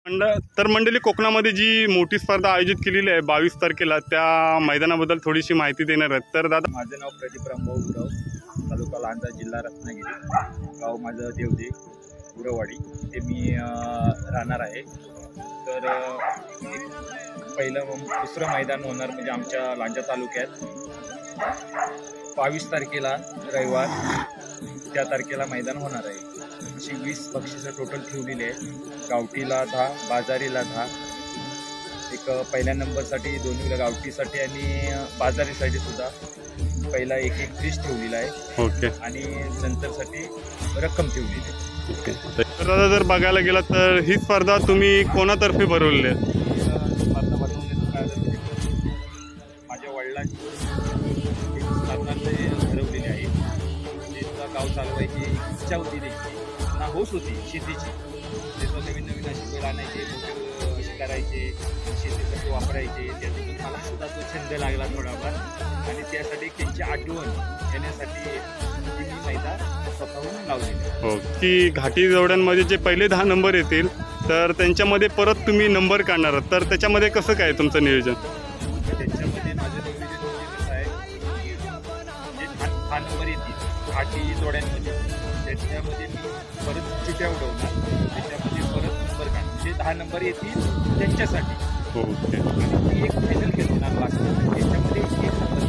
तर मंडळी, कोकणामध्ये जी मोठी स्पर्धा आयोजित केलेली आहे 22 तारखेला, त्या मैदानाबद्दल थोडीशी माहिती देणार आहेत. तर दादा, माझं नाव प्रदीप रामभाऊ गुरव, तालुका लांजा, जिल्हा रत्नागिरी, गाव माझं देवदे गुरववाडी, इथे मी राहणार आहे. तर पहिलं दुसरं मैदान होणार म्हणजे आमच्या लांजा तालुक्यात 22 तारखेला रविवार, त्या तारखेला मैदान होणार आहे. अशी 20 बक्षिसं टोटल ठेवलेली आहे. गावठीला 10, बाजारीला 10. एक पहिल्या नंबरसाठी दोन्हीला, गावठीसाठी आणि बाजारीसाठी सुद्धा पहिला एक फिश ठेवलेला आहे. ओके. आणि नंतरसाठी रक्कम ठेवलेली आहे. ओके. तर दादा, जर बघायला गेला तर ही स्पर्धा तुम्ही कोणातर्फे भरवली आहे? स्पर्धा भरवण्याचं कारण माझ्या वडिलांची स्पर्धा ठरवलेली आहे. तिथलं गाव चालवायची इच्छा होती, त्यांची ना हौस होती शेतीची. तिथं नवीन नवीन अशी बैल आणायचे, असे करायचे, शेतीसाठी वापरायचे. त्यातून मला सुद्धा तो छंद लागला थोडाफार, आणि त्यासाठी त्यांची आठवण येण्यासाठी मी मैदान स्वतःहून लावलेली. हो, की घाटी जोड्यांमध्ये जे पहिले 10 नंबर येतील तर त्यांच्यामध्ये परत तुम्ही नंबर काढणार आहात. तर त्याच्यामध्ये कसं काय तुमचं नियोजन? त्याच्यामध्ये माझं नियोजन कसं आहे, जे 10 नंबर येतील घाटी जोड्यांमध्ये, त्याच्यामध्ये मी परत चिट्या उडवणार. त्याच्यामध्ये परत नंबर काढणार, जे 10 नंबर येतील त्यांच्यासाठी. ओके. आणि मी एक फायनल खेळणार लास्ट, त्याच्यामध्ये एक नंबर